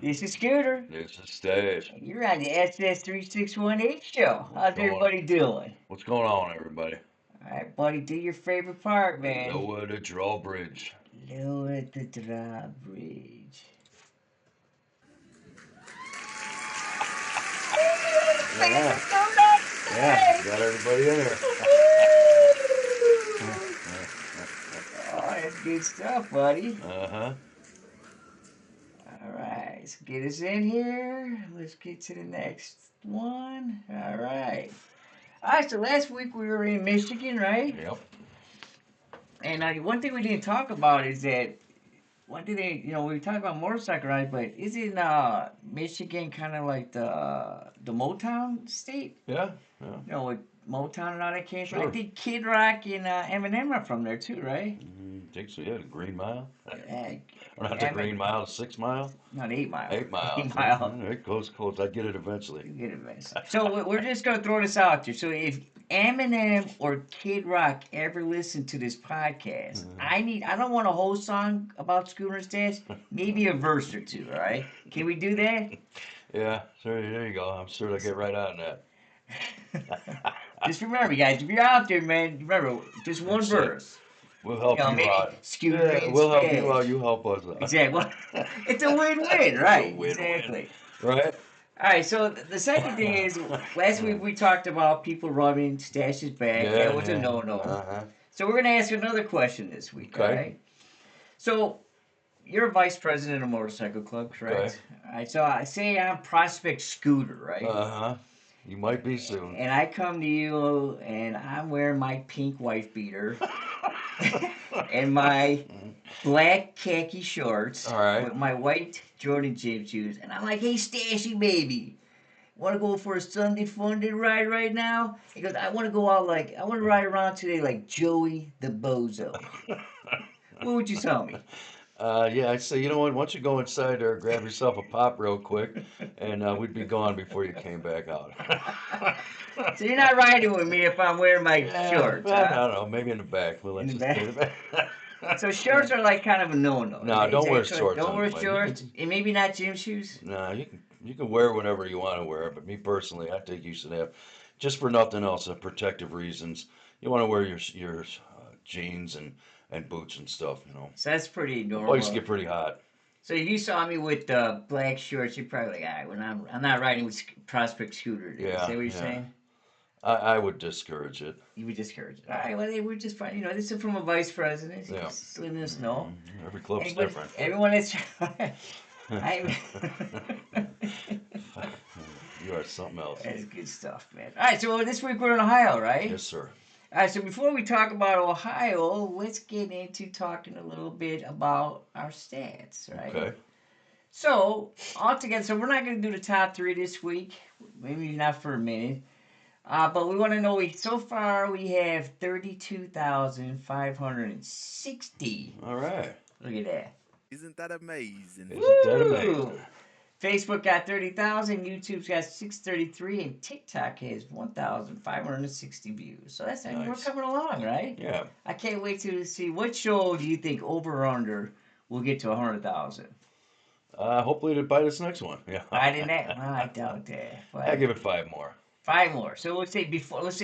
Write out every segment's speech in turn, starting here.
This is Scooter. This is Stash. You're on the SS3618 show. What's How's going everybody doing? What's going on, everybody? All right, buddy, do your favorite part, man. Lower the drawbridge. Lower the drawbridge. Yeah, Favorite donut yeah, today. got everybody in here. Oh, that's good stuff, buddy. Uh-huh. All right, let's get us in here. Let's get to the next one. All right. All right, so last week we were in Michigan, right? Yep. And one thing we didn't talk about is that what do they, we talk about motorcycle rides, but isn't Michigan kind of like the Motown state? Yeah, yeah. With Motown and all that came from. I Sure. think Kid Rock and Eminem are from there too, right? Think so, yeah, the Green Mile. Yeah, Or not the Green Mile, the 6 Mile? not 8 Mile. 8 miles. 8 Mile. It goes close. I get it eventually. You get it, man. So we're just gonna throw this out there. So if Eminem or Kid Rock ever listen to this podcast, I don't want a whole song about Schooner's Dash. Maybe a verse or two. All right? Can we do that? Yeah, sure, there you go. I'm sure they'll get right on that. Just remember, guys, if you're out there, man, remember just one That's it. verse. We'll help you Maybe out. Scooter Yeah, and we'll help you Stash. out. You help us out. Exactly. It's a win-win, It's a right? win-win. Exactly. Right? All right. So the second thing is, last week we talked about people rubbing Stash's back. Yeah, That was a yeah. no-no. Uh-huh. So we're gonna ask another question this week. All Okay. right. So you're a vice president of motorcycle club, correct? All right. So I say I'm Prospect Scooter, right? Uh-huh. You might be soon. And I come to you, and I'm wearing my pink wife beater and my black khaki shorts All right. with my white Jordan gym shoes, and I'm like, "Hey, Stashy, baby, want to go for a Sunday fun day ride right now?" He goes, "I want to go out I want to ride around today like Joey the Bozo." What would you tell me? Yeah, I'd say, you know what? Why don't you go inside there, grab yourself a pop real quick, and we'd be gone before you came back out. So you're not riding with me if I'm wearing my Yeah, shorts, well, I huh? don't know. Maybe in the back. We'll In let the you stay back. in the back. So shorts are like kind of a no-no. No, Is don't that wear correct? shorts Don't on wear the bike. You shorts, can, and maybe not gym shoes. no, you can wear whatever you want to wear, but me personally, I think you should have, just for nothing else, protective reasons. You want to wear your jeans and boots and stuff. So that's pretty The bikes normal. get pretty hot. So if you saw me with black shorts, you're probably like, all right, when I'm not riding with Prospect Scooter. Is that Yeah, what you're yeah. saying? I would discourage it. You would discourage it. All right, well, they were just fine. This is from a vice president. He's Yeah. just letting us know. Every club's Anybody, different. everyone that's, I, You are something else. that's good stuff, man. All right, so this week we're in Ohio, right? Yes, sir. All right, so before we talk about Ohio, let's get into talking a little bit about our stats, right? Okay. So, altogether, so we're not going to do the top three this week, maybe not for a minute. But we want to know, so far we have 32,560. All right. Look at that. Isn't that amazing? Isn't that Woo! amazing? Facebook got 30,000, YouTube's got 633, and TikTok has 1,560 views. So that's, we're Nice. coming along, right? Yeah. I can't wait to see what show do you think over or under will get to 100,000. Hopefully by this next one. Yeah. I didn't. I doubt that. I give it 5 more. 5 more. So let's say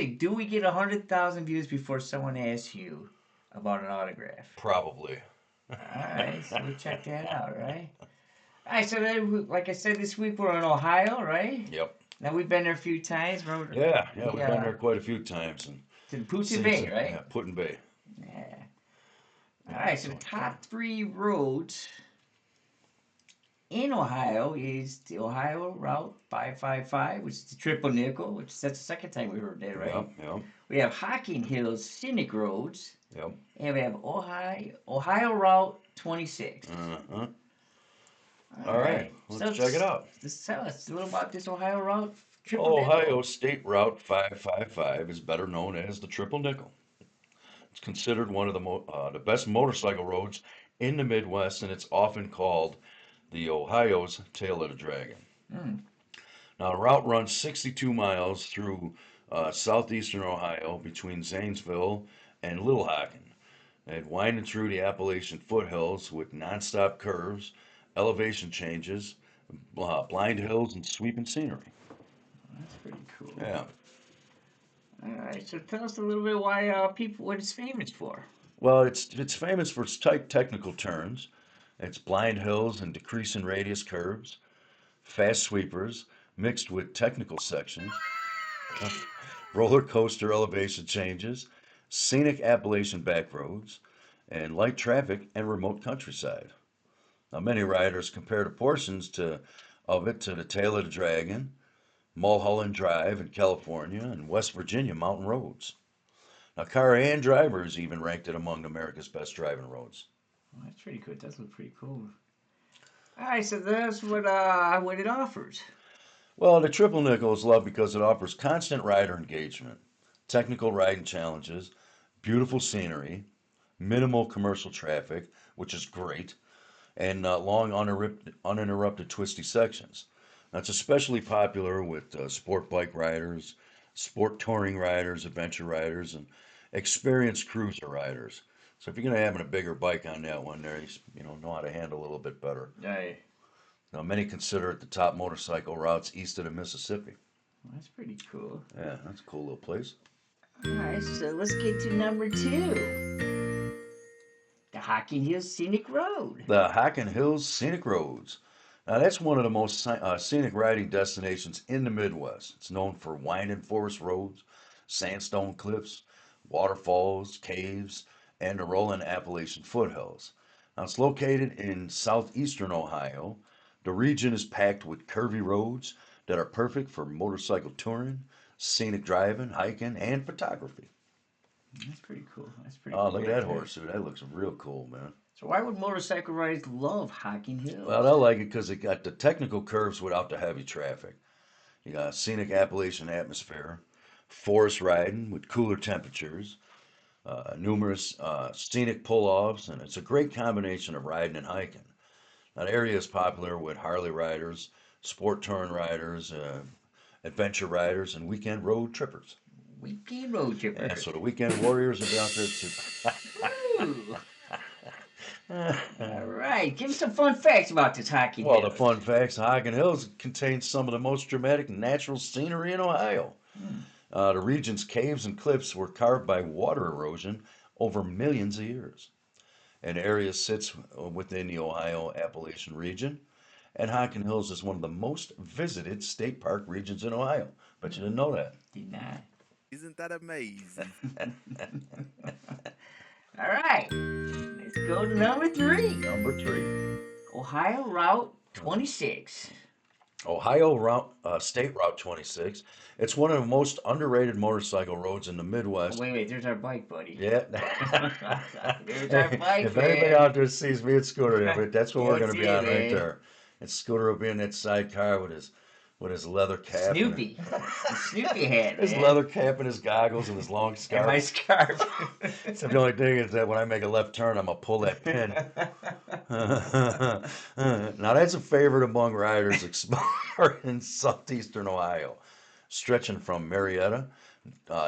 do we get 100,000 views before someone asks you about an autograph? Probably. All right, so we'll check that out, right? All right, so then, like I said, this week we're in Ohio, right? Yep. Now we've been there a few times. Remember? Yeah, we've been there quite a few times and To the Putin seen Bay, some- right? Yeah, Putin Bay. Yeah. All right, so the top three roads in Ohio is the Ohio Route 555, which is the triple nickel, which that's the second time we heard that, right? Yep. We have Hocking Hills Scenic Roads, Yep. and we have Ohio Route 26. Uh-huh. All right. Let's check it out. Just tell us a little about this Ohio Route triple nickel. Ohio State Route 555 is better known as the Triple Nickel. It's considered one of the best motorcycle roads in the Midwest, and it's often called the Ohio's Tail of the Dragon. Mm. Now, the route runs 62 miles through southeastern Ohio between Zanesville and Little Hocking. It winding through the Appalachian foothills with nonstop curves, elevation changes, blind hills and sweeping scenery. That's pretty cool. Yeah. All right, so tell us a little bit why people what it's famous for. Well, it's famous for its tight technical turns, its blind hills and decreasing radius curves, fast sweepers mixed with technical sections, roller coaster elevation changes, scenic Appalachian backroads, and light traffic and remote countryside. Now, many riders compare the portions of it to the Tail of the Dragon, Mulholland Drive in California, and West Virginia mountain roads. Now, car and drivers even ranked it among America's best driving roads. Well, that's pretty cool. It does look pretty cool. All right, so that's what it offers. Well, the Triple Nickel is loved because it offers constant rider engagement, technical riding challenges, beautiful scenery, minimal commercial traffic, which is great, and long uninterrupted twisty sections. That's especially popular with sport bike riders, sport touring riders, adventure riders, and experienced cruiser riders. So if you're going to have a bigger bike on that one there, know how to handle a little bit better. Right. Now, many consider it the top motorcycle routes east of the Mississippi. Well, that's pretty cool. Yeah, that's a cool little place. All right, so let's get to number two, the Hocking Hills Scenic Road. The Hocking Hills Scenic Roads. Now, that's one of the most scenic riding destinations in the Midwest. It's known for winding forest roads, sandstone cliffs, waterfalls, caves, and the rolling Appalachian foothills. Now, it's located in southeastern Ohio. The region is packed with curvy roads that are perfect for motorcycle touring, scenic driving, hiking, and photography. That's pretty cool. That's pretty Oh, cool. look at right that there. horse, dude. That looks real cool, man. So why would motorcycle riders love Hocking Hills? Well, I like it because it got the technical curves without the heavy traffic. You got a scenic Appalachian atmosphere, forest riding with cooler temperatures, numerous scenic pull-offs, and it's a great combination of riding and hiking. That area is popular with Harley riders, sport touring riders, adventure riders, and weekend road trippers. Weekend road Yeah, trippers. so the weekend warriors will be out there Ooh. too. All right, give me some fun facts about this Hocking Well, the Hills. fun facts, Hocking Hills contains some of the most dramatic natural scenery in Ohio. Hmm. The region's caves and cliffs were carved by water erosion over millions of years. And the area sits within the Ohio Appalachian region, and Hocking Hills is one of the most visited state park regions in Ohio. Bet you didn't know that. Did not. Isn't that amazing? All right, let's go to number three. Number three, Ohio Route 26. State Route 26. It's one of the most underrated motorcycle roads in the Oh, Midwest. wait, there's our bike, buddy. Yeah. There's our bike, If anybody man. out there sees me at Scooter, that's what we're going That's to be it, on right man. there. And Scooter will be in that sidecar with his leather cap. Snoopy. The Snoopy hat, His man. leather cap and his goggles and his long And my scarf. scarf. Except the only thing is that when I make a left turn, I'm going to pull that pin. Now, that's a favorite among riders exploring southeastern Ohio, stretching from Marietta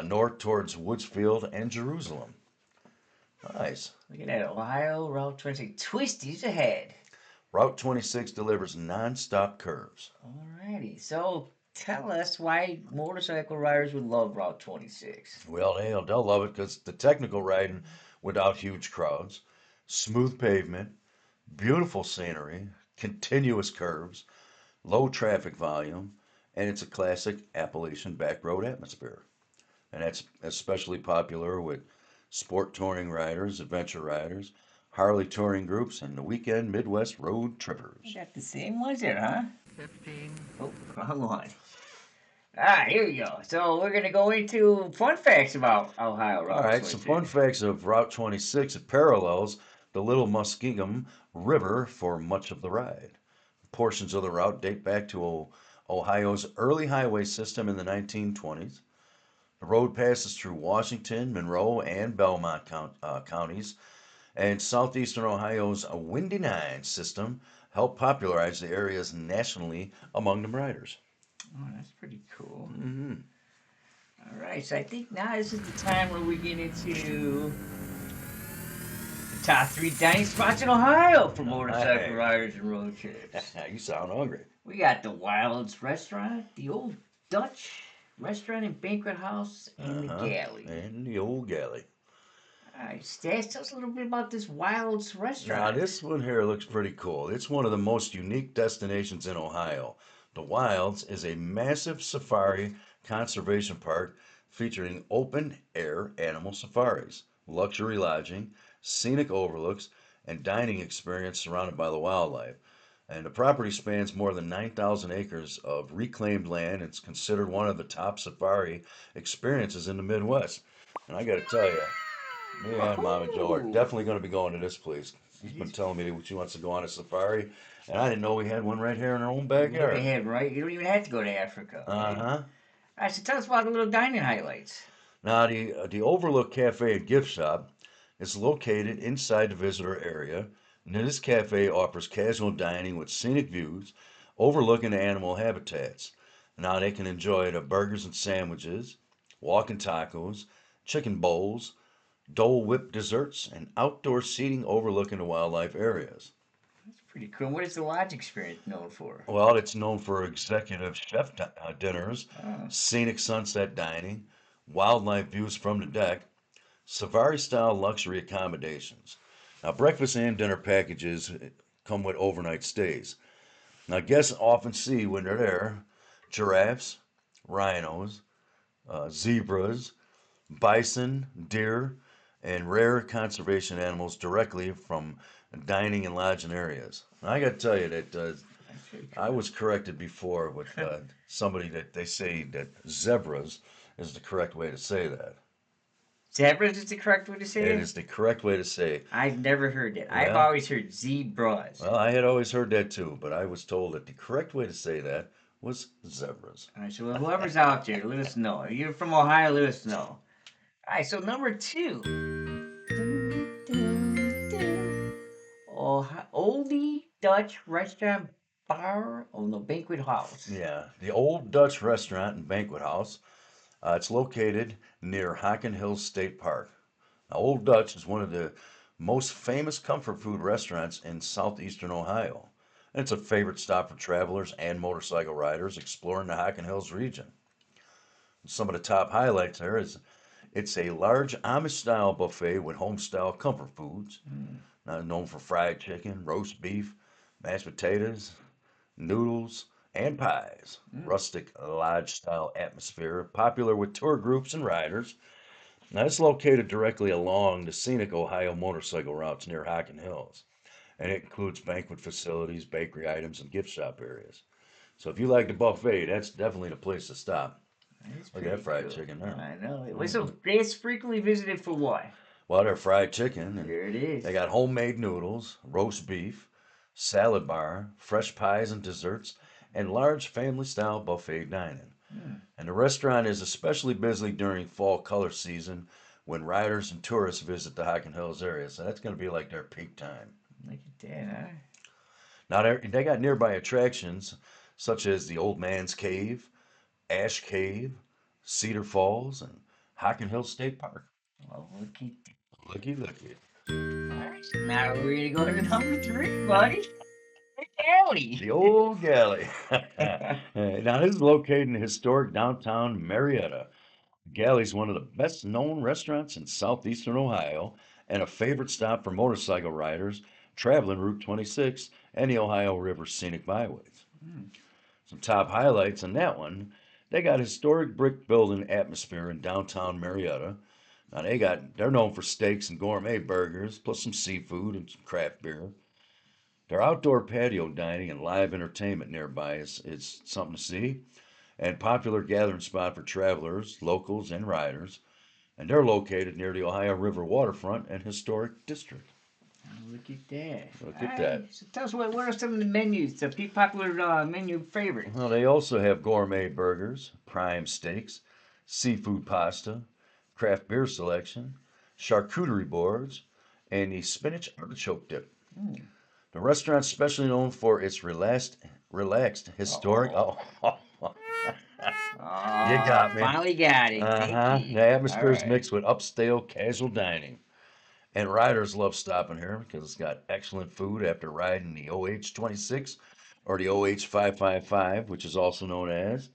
north towards Woodsfield and Jerusalem. Nice. Look at that, Ohio Route 26. Twisties ahead. Route 26 delivers non-stop curves. Alrighty, so tell us why motorcycle riders would love Route 26. Well, they'll love it because the technical riding without huge crowds, smooth pavement, beautiful scenery, continuous curves, low traffic volume, and it's a classic Appalachian back road atmosphere. And that's especially popular with sport touring riders, adventure riders, Harley touring groups, and the weekend Midwest road trippers. You got the same ones there, huh? 15. Oh, wrong one. Here we go. So we're gonna go into fun facts about Ohio Route All right, 26. some fun facts of Route 26. It parallels the Little Muskingum River for much of the ride. Portions of the route date back to Ohio's early highway system in the 1920s. The road passes through Washington, Monroe, and Belmont counties, and southeastern Ohio's Windy Nine system helped popularize the areas nationally among the riders. Oh, that's pretty cool. Mm-hmm. All right, so I think now this is the time where we get into the top three dining spots in Ohio for motorcycle Hey. riders and road trips. You sound hungry. We got the Wilds Restaurant, the Old Dutch Restaurant and Banquet House, and the Uh-huh. Galley. And the old galley. All right, Stas, tell us a little bit about this Wilds Now, Restaurant. this one here looks pretty cool. It's one of the most unique destinations in Ohio. The Wilds is a massive safari conservation park featuring open air animal safaris, luxury lodging, scenic overlooks, and dining experience surrounded by the wildlife. And the property spans more than 9,000 acres of reclaimed land. It's considered one of the top safari experiences in the Midwest. And I got to tell you, me and Mama Joe are Woohoo! definitely going to be going to this place. She's been It's, telling me that she wants to go on a safari, and I didn't know we had one right here in our own look backyard. ahead, right? You don't even have to go to Africa, Uh right? huh. All right, so tell us about the little dining highlights. Now, the Overlook Cafe and Gift Shop is located inside the visitor area, and this cafe offers casual dining with scenic views overlooking the animal habitats. Now, they can enjoy the burgers and sandwiches, walking tacos, chicken bowls, Dole Whip desserts, and outdoor seating overlooking the wildlife areas. That's pretty cool. What is the lodge experience known for? Well, it's known for executive chef dinners, Oh, scenic sunset dining, wildlife views from the deck, safari style luxury accommodations. Now, breakfast and dinner packages come with overnight stays. Now, guests often see when they're there giraffes, rhinos, zebras, bison, deer, and rare conservation animals directly from dining and lodging areas. I got to tell you that that's pretty I cool. was corrected before with somebody that they say that zebras is the correct way to say that. Zebras is the correct way to say It it? is the correct way to say. I've never heard that. I've Well, always heard zebras. well, I had always heard that too, but I was told that the correct way to say that was zebras. All right, so whoever's out there, let us know. If you're from Ohio, let us know. All right, so number two. Oh, Oldie Dutch Restaurant Bar. Oh no, Banquet House. Yeah, the Old Dutch Restaurant and Banquet House. It's located near Hocking Hills State Park. Now, Old Dutch is one of the most famous comfort food restaurants in southeastern Ohio. It's a favorite stop for travelers and motorcycle riders exploring the Hocking Hills region. Some of the top highlights there is it's a large Amish style buffet with home style comfort foods, Mm, known for fried chicken, roast beef, mashed potatoes, noodles, and pies. mm. Rustic lodge style atmosphere, popular with tour groups and riders. Now, it's located directly along the scenic Ohio motorcycle routes near Hocking Hills, and it includes banquet facilities, bakery items, and gift shop areas. So, if you like the buffet, that's definitely the place to stop. That's Look at that pretty fried cool. chicken there. I know. Wait, Mm. so it's frequently visited for what? Well, they're fried chicken, and There it they is. got homemade noodles, roast beef, salad bar, fresh pies and desserts, and large family style buffet dining. Hmm, And the restaurant is especially busy during fall color season when riders and tourists visit the Hocking Hills area. So that's going to be like their peak time. look at that, huh? Now, they got nearby attractions such as the Old Man's Cave, Ash Cave, Cedar Falls, and Hocking Hills State Park. Well, look at that. Looky, looky. All right, so now we're gonna go to number three, buddy. The alley. The Old Galley. Now, this is located in historic downtown Marietta. Galley is one of the best known restaurants in southeastern Ohio and a favorite stop for motorcycle riders traveling Route 26 and the Ohio River scenic byways. Hmm, Some top highlights on that one. They got historic brick building atmosphere in downtown Marietta. Now they're known for steaks and gourmet burgers, plus some seafood and some craft beer. Their outdoor patio dining and live entertainment nearby is something to see, and popular gathering spot for travelers, locals, and riders. And they're located near the Ohio River waterfront and historic district. oh, look at that. Look All at right, that. so tell us what are some of the menus, the popular menu Well, favorites? they also have gourmet burgers, prime steaks, seafood pasta, craft beer selection, charcuterie boards, and the spinach artichoke dip. Hmm. The restaurant's especially known for its relaxed historic. Oh, Oh, you got me. finally got it. Uh Thank huh. you. The All atmosphere is right. mixed with upscale casual dining. And riders love stopping here because it's got excellent food after riding the OH 26 or the OH555, which is also known as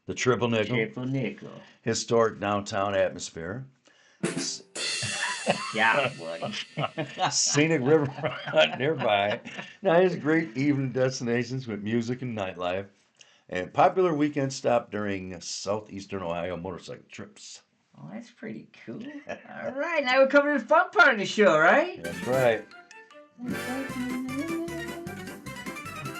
the Triple Nickel, Triple nickel. historic downtown atmosphere, Yeah, buddy. scenic riverfront nearby. Now, there's great evening destinations with music and nightlife, and popular weekend stop during southeastern Ohio motorcycle trips. Oh, that's pretty cool. All right, now we're coming to the fun part of the show, right? That's right.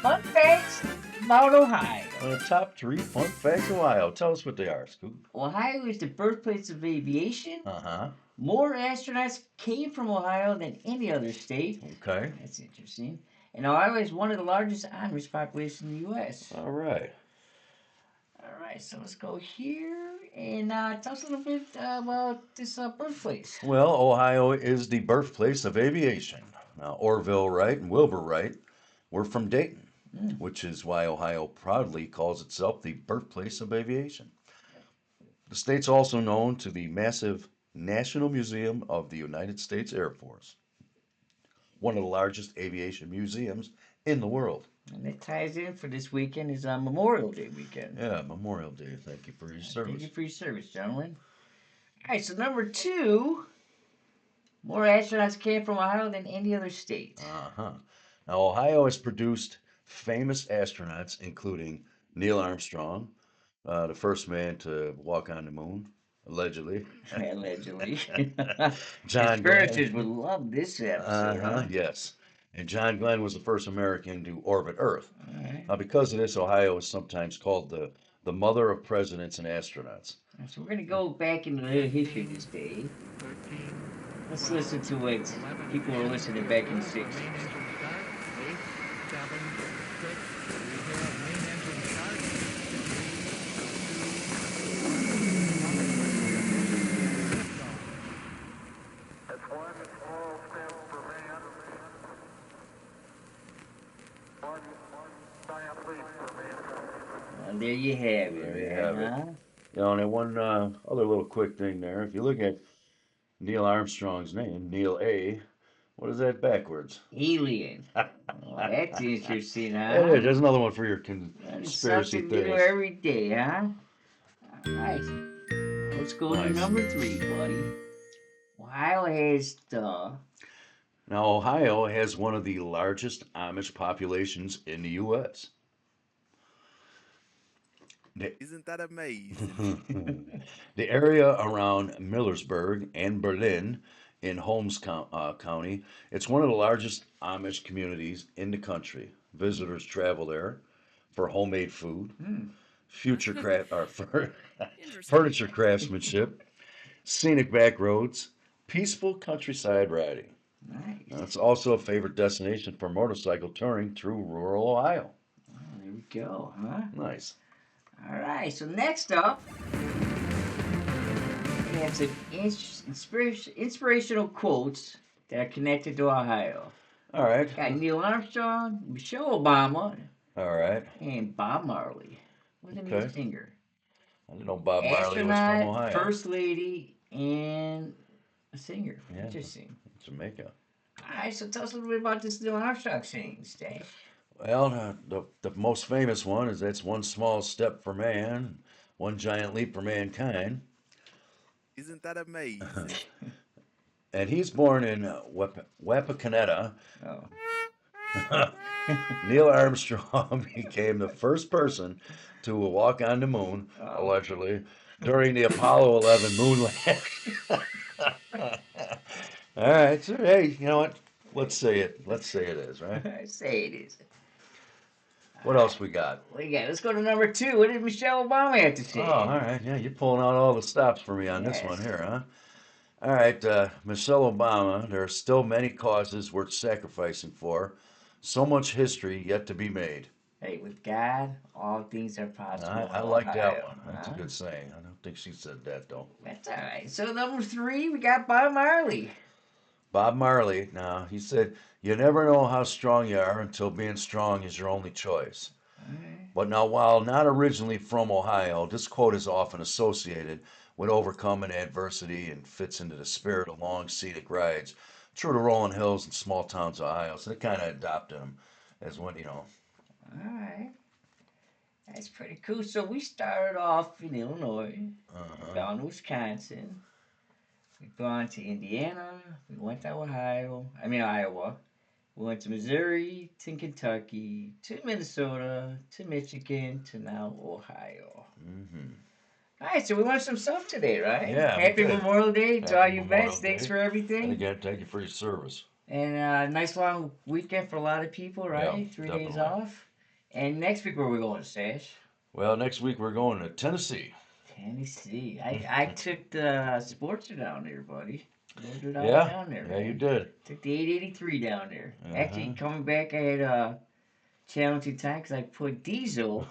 Fun facts about Ohio. The top three fun facts of Ohio. Tell us what they are, Scoop. Ohio is the birthplace of aviation. Uh-huh. More astronauts came from Ohio than any other state. Okay. That's interesting. And Ohio is one of the largest Amish populations in the U.S. All right. All right, so let's go here and tell us a little bit about this birthplace. Well, Ohio is the birthplace of aviation. Now, Orville Wright and Wilbur Wright were from Dayton, Mm. which is why Ohio proudly calls itself the birthplace of aviation. The state's also known to the massive National Museum of the United States Air Force, one of the largest aviation museums in the world. And it ties in for this weekend is Memorial Day weekend. Yeah, Memorial Day. Thank you for your Thank service. you for your service, gentlemen. All right, so number two, more astronauts came from Ohio than any other state. Uh-huh. Now, Ohio has produced famous astronauts, including Neil Armstrong, the first man to walk on the moon, allegedly. Allegedly. John Conspirators Glenn. would love this episode, Uh-huh, huh? yes. And John Glenn was the first American to orbit Earth. All right. Now, because of this, Ohio is sometimes called the mother of presidents and astronauts. So we're going to go back into the history of this day. 13, Let's 12, listen to what 11, people were listening back in the 60s. main engine start, 8, 7, 6, we have main engine start, 3, 2, 1, liftoff. That's one small step for man, one giant leap for mankind. Well, there you have it. There you have it. huh? You know, and one other little quick thing there. If you look at Neil Armstrong's name, Neil A., what is that backwards? Alien. Oh, that's interesting, huh? Hey, there's another one for your Learning conspiracy something new theories. every day, huh? All right. Let's go to Nice. number three, buddy. Ohio has the Now, Ohio has one of the largest Amish populations in the U.S. Isn't that amazing? The area around Millersburg and Berlin in Holmes County, it's one of the largest Amish communities in the country. Visitors travel there for homemade food, future craft or furniture craftsmanship, scenic back roads, peaceful countryside riding. nice. Now, it's also a favorite destination for motorcycle touring through rural Ohio. Oh, there we go, huh? Nice. All right. So next up, we have some inspirational quotes that are connected to Ohio. All right. Got Neil Armstrong, Michelle Obama, All right. and Bob Marley. Wasn't he Okay. a singer? I didn't know Bob Marley was from Astronaut, Ohio. First Lady, and a singer. Yeah. Interesting. Jamaica. All right, so tell us a little bit about this Neil Armstrong singing, Stay. Well, the most famous one is that's one small step for man, one giant leap for mankind. Isn't that amazing? And he's born in Wapakoneta. Oh. Neil Armstrong became the first person to walk on the moon, Oh. allegedly, during the Apollo 11 moon landing. All right, so hey, you know what? Let's say it. Let's say it is, right? I say it is. What else we got? What do you got? Let's go to number two. What did Michelle Obama have to say? Oh, all right. Yeah, you're pulling out all the stops for me on this Yes. one here, huh? All right, Michelle Obama, there are still many causes worth sacrificing for. So much history yet to be made. Hey, with God, all things are possible. I like that Ohio, one. That's a huh? good saying. I don't think she said that, though. That's all right. So number three, we got Bob Marley. Bob Marley, now, he said, you never know how strong you are until being strong is your only choice. But now, while not originally from Ohio, this quote is often associated with overcoming adversity and fits into the spirit of long scenic rides through the rolling hills and small towns of Ohio. So they kind of adopted him as one, All right. That's pretty cool. So we started off in Illinois, Uh-huh. down to Wisconsin. We've gone to Indiana. We went to Ohio. I mean Iowa. We went to Missouri, to Kentucky, to Minnesota, to Michigan, to now Ohio. Mm-hmm. All right, so we learned some stuff today, right? Yeah, we Happy did. Memorial Day to all Happy you Memorial vets. Thanks Day. for And everything. again, thank you for your service. And nice long weekend for a lot of people, Yeah, right? 3 days definitely. off. And next week, where we going, Sash? Well, next week we're going to Tennessee. Tennessee. I took the Sportster down there, buddy. Rode it all Yeah, down there, yeah, you man. did. Took the 883 down there. Actually, Uh-huh. coming back, I had a challenging time because I put diesel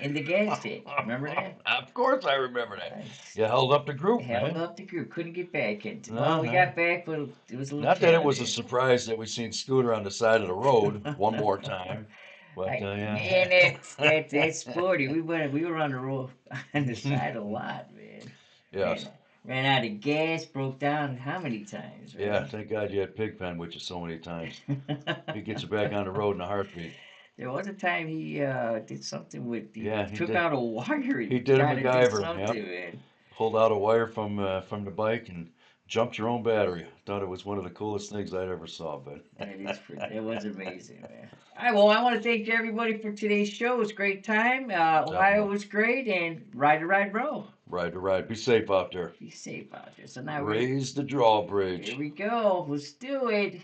in the gas tank. Remember that? Of course I remember that. I You held up the group, held man. up the group. Couldn't get back into. Well, we Uh-huh. got back, but it was a little Not that it was a challenging. surprise that we seen Scooter on the side of the road one more time, but Man, yeah. that's sporty. We were on the road on the side a lot, man. Yes. Ran out of gas, broke down how many times, Yeah, man? thank God you had Pigpen with you so many times. He gets you back on the road in a heartbeat. There was a time he did something with he Yeah, he took did. out a wire He and did a tried to do MacGyver. something, Yep. man. Pulled out a wire from the bike and jumped your own battery. Thought it was one of the coolest things I'd ever saw, but That was amazing, man. All right, well, I want to thank everybody for today's show. It was a great time. Ohio definitely. was great, and ride to ride row. Ride to ride. Be safe out there. Be safe out there. So now Raise the here drawbridge. we go. Let's do it.